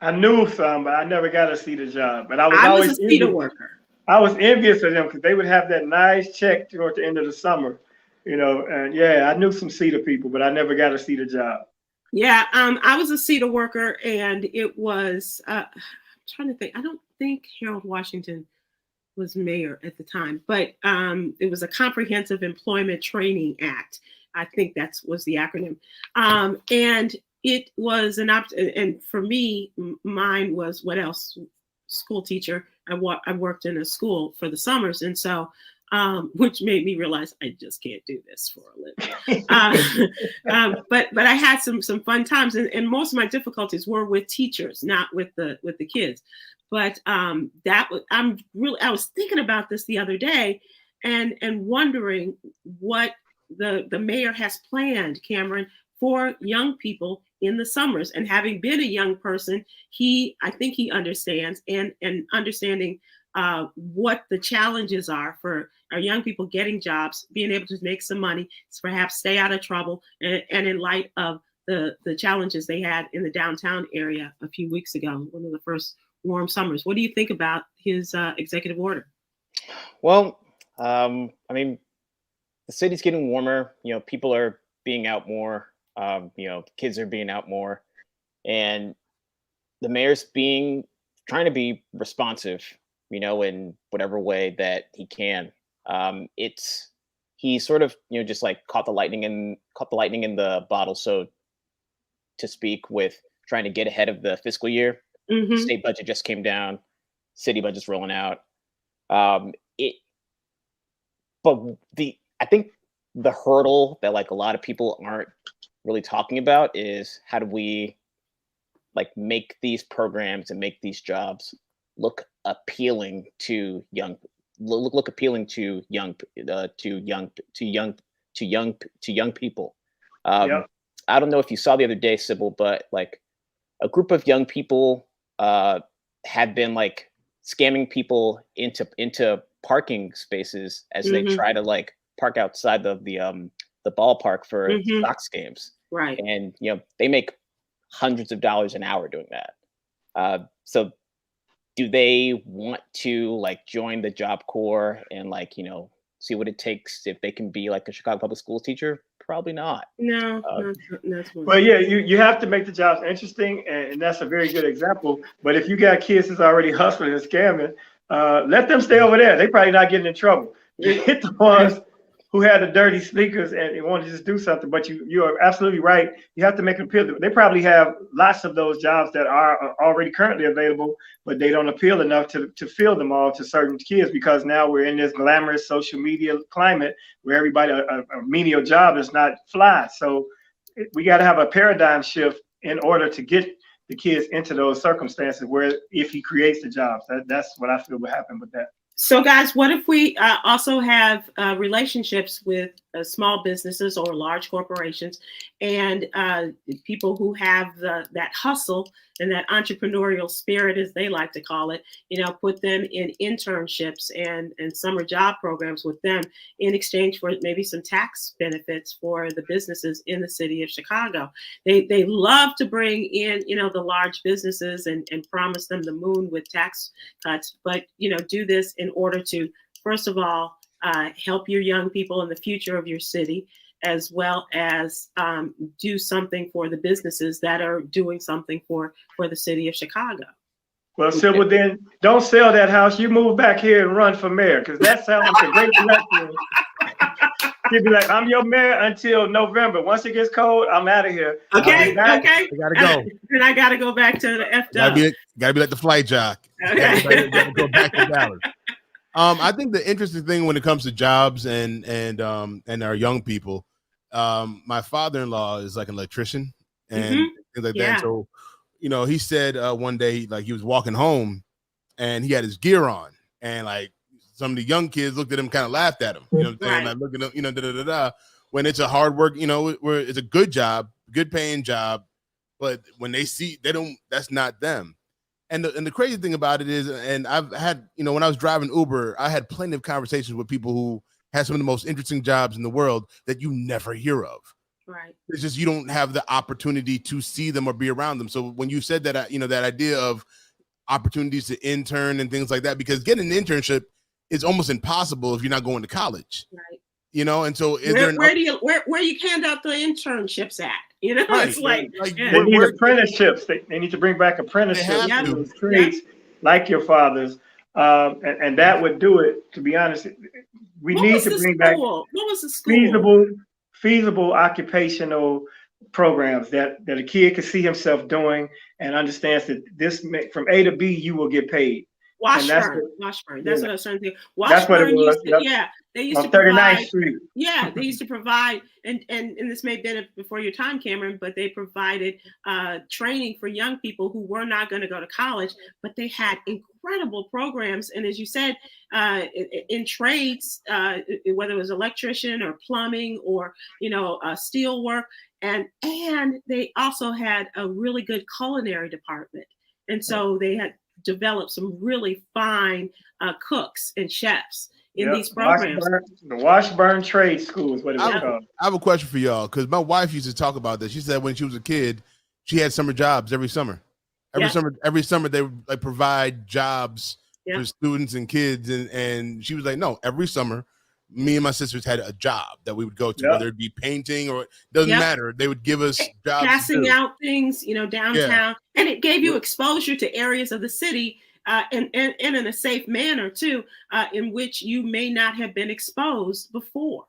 I knew some, but I never got a CETA job. But I was always a CETA worker. I was envious of them because they would have that nice check toward the end of the summer, you know. And yeah, I knew some CETA people, but I never got a CETA job. Yeah, I was a CETA worker, and it was I'm trying to think. I don't think Harold Washington was mayor at the time, but it was a Comprehensive Employment Training Act. I think that was the acronym, and it was an and for me, mine was what else? School teacher. I worked in a school for the summers, and so which made me realize I just can't do this for a living. But I had some fun times, and most of my difficulties were with teachers, not with the kids. But I was thinking about this the other day, and wondering what the mayor has planned, Khameron, for young people in the summers. And having been a young person, I think he understands, and understanding what the challenges are for our young people getting jobs, being able to make some money, perhaps stay out of trouble, and in light of the challenges they had in the downtown area a few weeks ago, one of the first warm summers. What do you think about his executive order? Well, I mean, the city's getting warmer. You know, people are being out more. You know, kids are being out more, and the mayor's trying to be responsive, you know, in whatever way that he can. He sort of, you know, just like caught the lightning in the bottle, so to speak, with trying to get ahead of the fiscal year. Mm-hmm. State budget just came down, city budget's rolling out. I think the hurdle that like a lot of people aren't really talking about is how do we like make these programs and make these jobs look appealing to young people. Yep. I don't know if you saw the other day, Sybil, but like a group of young people have been like scamming people into parking spaces as they try to like park outside the ballpark for Sox games. Right. And you know, they make hundreds of dollars an hour doing that. So do they want to like join the Job Corps and like, you know, see what it takes if they can be like a Chicago public schools teacher? Probably not. No, not well, yeah, you have to make the jobs interesting, and that's a very good example. But if you got kids that's already hustling and scamming, let them stay over there. They probably not getting in trouble. You hit the ones who had the dirty sneakers and want to just do something. But you are absolutely right. You have to make them appeal. They probably have lots of those jobs that are already currently available, but they don't appeal enough to fill them all to certain kids, because now we're in this glamorous social media climate where everybody, a menial job is not fly. So we got to have a paradigm shift in order to get the kids into those circumstances where if he creates the jobs, that's what I feel will happen with that. So, guys, what if we also have relationships with small businesses or large corporations and people who have that hustle and that entrepreneurial spirit, as they like to call it, put them in internships and summer job programs with them in exchange for maybe some tax benefits for the businesses in the city of Chicago. They love to bring in, the large businesses and promise them the moon with tax cuts, but, do this in order to, first of all, help your young people in the future of your city, as well as do something for the businesses that are doing something for the city of Chicago. Well, Sybil, then don't sell that house. You move back here and run for mayor, because that sounds like a great direction. She'd be like, I'm your mayor until November. Once it gets cold, I'm out of here. Okay. I gotta go. And I gotta go back to the F. Gotta be like the flight jock. Okay. Gotta go back to Dallas. I think the interesting thing when it comes to jobs and our young people, my father-in-law is like an electrician and things like that. So, he said one day, like he was walking home and he had his gear on, and like some of the young kids looked at him, kind of laughed at him. You know what I'm saying? Like looking up, when it's a hard work, where it's a good job, good paying job, but when they see, that's not them. And the crazy thing about it is, and I've had, when I was driving Uber, I had plenty of conversations with people who had some of the most interesting jobs in the world that you never hear of. Right. It's just you don't have the opportunity to see them or be around them. So when you said that, that idea of opportunities to intern and things like that, because getting an internship is almost impossible if you're not going to college. Right. And so where you hand out the internships at? Right. It's like they need apprenticeships. They need to bring back apprenticeships to trades like your father's, and that would do it. To be honest, we need to bring back what was the school? feasible occupational programs that a kid can see himself doing and understands that from A to B you will get paid. Washburn. That's what I was trying to think. That's what it was. They used to 39th Street. Yeah, they used to provide, and this may have been before your time, Khameron, but they provided training for young people who were not going to go to college, but they had incredible programs. And as you said, in trades, whether it was electrician or plumbing or steel work, and they also had a really good culinary department, and so they had developed some really fine cooks and chefs in these programs. The Washburn Trade School is what it was called. I have a question for y'all, because my wife used to talk about this. She said when she was a kid, she had summer jobs every summer. Every summer they would like provide jobs for students and kids, and she was like, no, every summer me and my sisters had a job that we would go to, whether it be painting or it doesn't matter. They would give us jobs. Passing out things, downtown. And it gave you exposure to areas of the city and in a safe manner, too, in which you may not have been exposed before.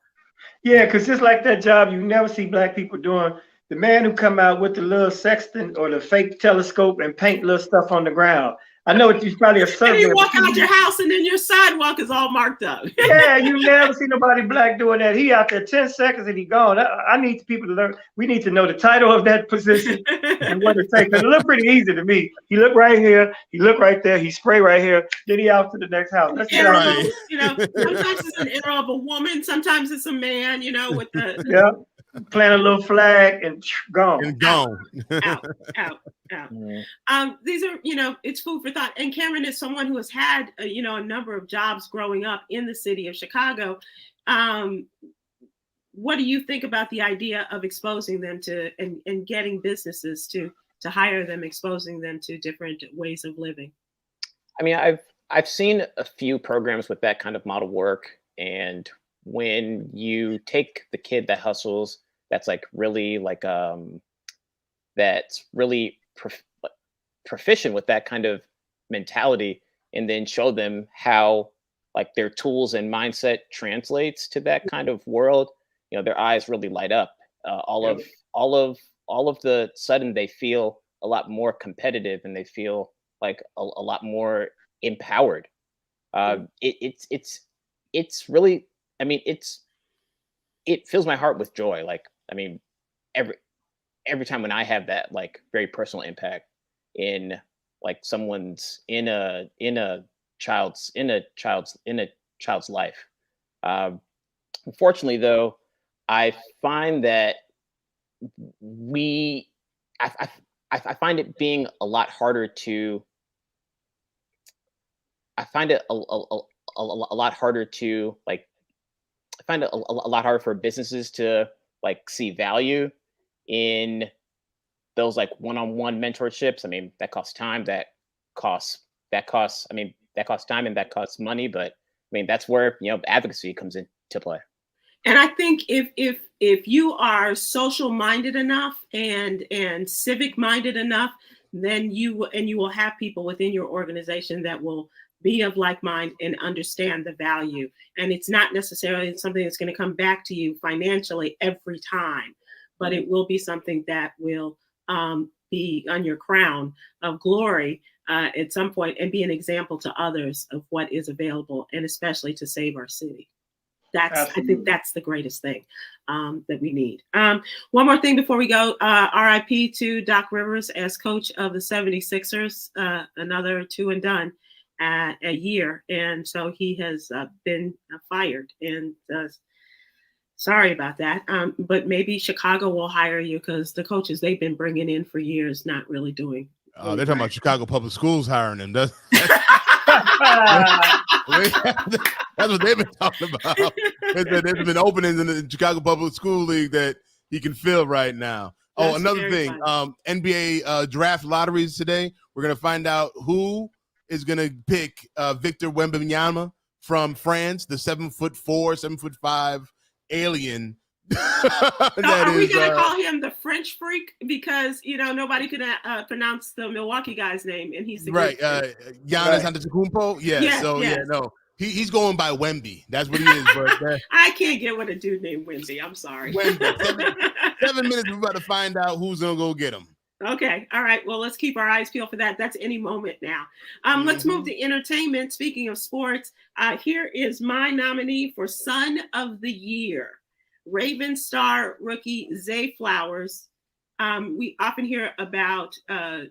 Yeah, because just like that job you never see Black people doing, the man who come out with the little sextant or the fake telescope and paint little stuff on the ground. I know it's probably a survey. And you walk out your house and then your sidewalk is all marked up. Yeah, you never see nobody Black doing that. He out there 10 seconds and he gone. I need people to learn. We need to know the title of that position and what it takes. It look pretty easy to me. He look right here. He look right there. He spray right here. Then he out to the next house. That's right. Sometimes it's an arrow of a woman. Sometimes it's a man, with the plant a little flag and gone. Out. These are, it's food for thought. And Khameron is someone who has had, a number of jobs growing up in the city of Chicago. What do you think about the idea of exposing them to and getting businesses to hire them, exposing them to different ways of living? I mean, I've seen a few programs with that kind of model work, and when you take the kid that hustles, that's like really like that's really proficient with that kind of mentality, and then show them how like their tools and mindset translates to that kind of world, their eyes really light up. All of the sudden they feel a lot more competitive, and they feel like a lot more empowered. It's really, I mean, it fills my heart with joy. Like, I mean, every time when I have that like very personal impact, in like someone's in a child's life. Unfortunately, though, I find that I find it being a lot harder to. I find it a lot harder to like. I find it a lot harder for businesses to like see value in those like one-on-one mentorships. I mean, that costs time, that costs time and that costs money. But I mean, that's where, advocacy comes into play. And I think if you are social minded enough and civic minded enough, then you will have people within your organization that will be of like mind and understand the value. And it's not necessarily something that's going to come back to you financially every time, but it will be something that will be on your crown of glory at some point and be an example to others of what is available, and especially to save our city. I think that's the greatest thing that we need. One more thing before we go, RIP to Doc Rivers as coach of the 76ers, another 2 and done a year. And so he has been fired, and sorry about that. But maybe Chicago will hire you, because the coaches they've been bringing in for years, not really doing. They're talking about Chicago Public Schools hiring him. That's what they've been talking about. There's been openings in the Chicago Public School League that he can fill right now. That's another thing, NBA draft lotteries today. We're going to find out who is going to pick Victor Wembanyama from France, the 7'4", 7'5" alien. Are we going to call him the French freak? Because, nobody could pronounce the Milwaukee guy's name, and he's the right. Giannis Antetokounmpo. Yeah. He's going by Wemby. That's what he is. But I can't get with a dude named Wemby. I'm sorry. Wemby. 7 minutes. We're about to find out who's going to go get him. Okay. All right. Well, let's keep our eyes peeled for that. That's any moment now. Let's move to entertainment. Speaking of sports, here is my nominee for Son of the Year. Raven star rookie Zay Flowers. We often hear about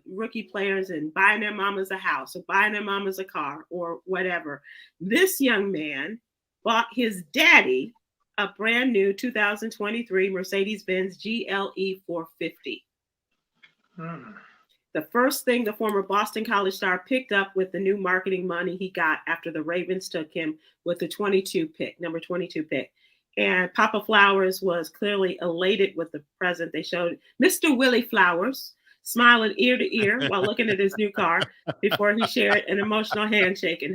rookie players and buying their mamas a house or buying their mamas a car or whatever. This young man bought his daddy a brand new 2023 Mercedes-Benz GLE 450. The first thing the former Boston College star picked up with the new marketing money he got after the Ravens took him with the number 22 pick. And Papa Flowers was clearly elated with the present. They showed Mr. Willie Flowers smiling ear to ear while looking at his new car before he shared an emotional handshake and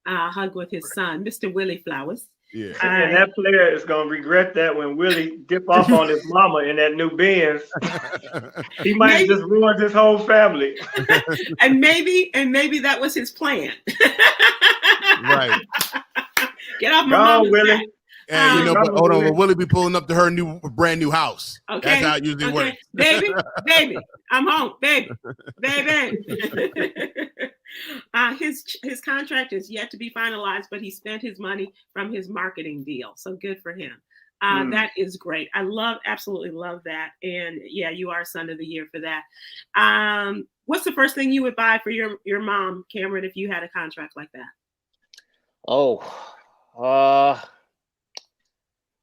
hug with his son, Mr. Willie Flowers. Yeah. And that player is going to regret that when Willie dip off on his mama in that new Benz. He might have just ruined his whole family. and maybe that was his plan. Right. Get off my mama's Willie. And hold on, Willie be pulling up to her brand new house. Okay. That's how it usually works. Baby, I'm home, baby. His contract is yet to be finalized, but he spent his money from his marketing deal. So good for him. That is great. I absolutely love that. And yeah, you are Son of the Year for that. What's the first thing you would buy for your mom, Khameron, if you had a contract like that?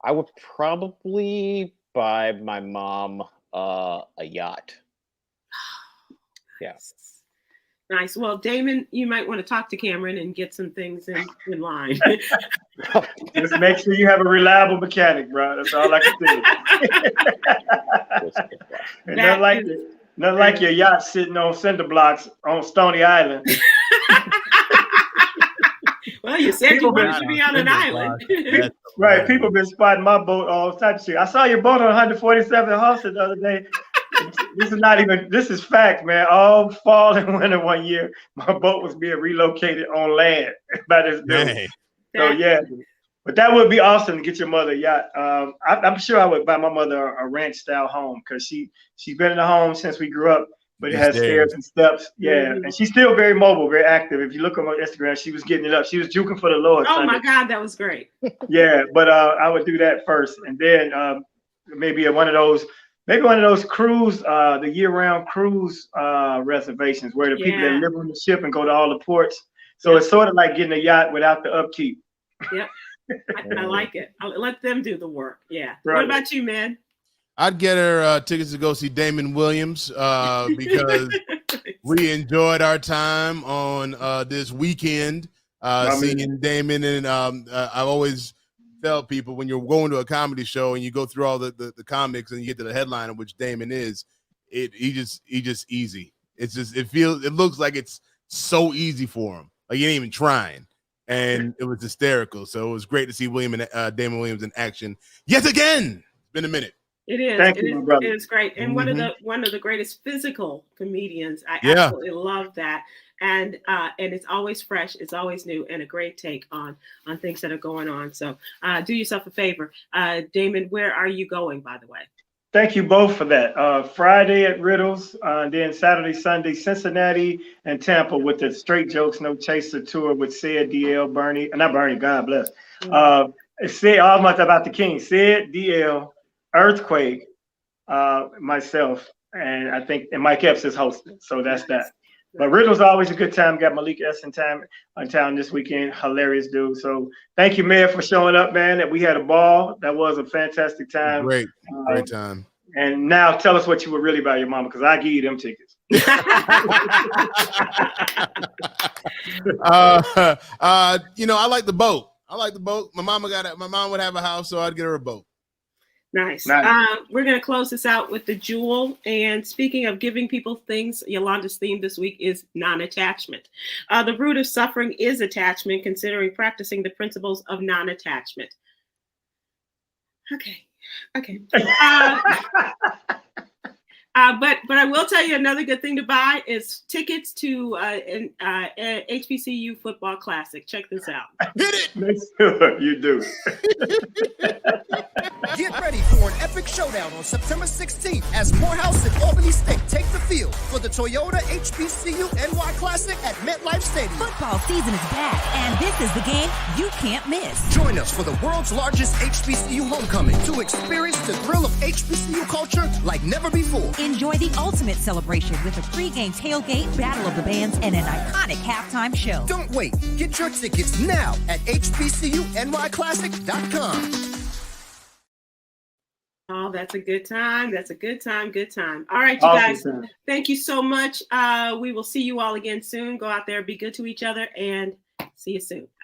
I would probably buy my mom a yacht. Yeah. Nice. Well, Damon, you might want to talk to Khameron and get some things in line. Just make sure you have a reliable mechanic, bro. That's all I can do. Nothing like your yacht sitting on cinder blocks on Stony Island. Well, you said you wanted to be on an island. Right. People been spotting my boat all types of shit. I saw your boat on 147th Hudson the other day. This is fact, man. All fall and winter one year, my boat was being relocated on land by this dude. So yeah, but that would be awesome to get your mother a yacht. I'm sure I would buy my mother a ranch style home, because she's been in the home since we grew up. But it has stairs and steps. Yeah. And she's still very mobile, very active. If you look on my Instagram, she was getting it up. She was juking for the Lord. Oh, my God. That was great. Yeah. But I would do that first. And then maybe one of those maybe one of those cruise, the year-round cruise reservations where the people that Yeah. live on the ship and go to all the ports. So Yep. it's sort of like getting a yacht without the upkeep. Yep. I like it. I'll let them do the work. Yeah. Right. What about you, man? I'd get her tickets to go see Damon Williams because we enjoyed our time on this weekend seeing Damon. And I've always tell people when you're going to a comedy show and you go through all the comics and you get to the headline of which Damon is, he just easy. It's just it looks like it's so easy for him. Like he ain't even trying. And it was hysterical. So it was great to see Damon Williams in action yet again. It's been a minute. It is. Thank you, my brother. It is great. And Mm-hmm. one of the greatest physical comedians. I absolutely love that. And it's always fresh, it's always new, and a great take on things that are going on. So do yourself a favor. Damon, where are you going, by the way? Thank you both for that. Friday at Riddles, then Saturday, Sunday, Cincinnati and Tampa with the Straight Jokes No Chaser tour with Sid, DL, not Bernie, God bless. Sid, all much about the King, Sid, DL, Earthquake, myself, and I think Mike Epps is hosting. So that's that. But Riddle's always a good time. Got Malik S in town this weekend. Hilarious dude. So thank you, Mayor, for showing up, man. That we had a ball. That was a fantastic time. Great time. And now tell us what you were really about your mama, because I give you them tickets. I like the boat. My mom would have a house, so I'd get her a boat. Nice. We're going to close this out with the jewel. And speaking of giving people things, Yolanda's theme this week is non-attachment. The root of suffering is attachment, considering practicing the principles of non-attachment. Okay. But I will tell you another good thing to buy is tickets to an HBCU football classic. Check this out. Hit it. Make sure you do. Get ready for an epic showdown on September 16th as Morehouse and Albany State take the field for the Toyota HBCU NY Classic at MetLife Stadium. Football season is back, and this is the game you can't miss. Join us for the world's largest HBCU homecoming to experience the thrill of HBCU culture like never before. Enjoy the ultimate celebration with a pregame tailgate, battle of the bands, and an iconic halftime show. Don't wait. Get your tickets now at hbcunyclassic.com. Oh, that's a good time. That's a good time. Good time. All right, you guys. Thank you so much. We will see you all again soon. Go out there, be good to each other, and see you soon.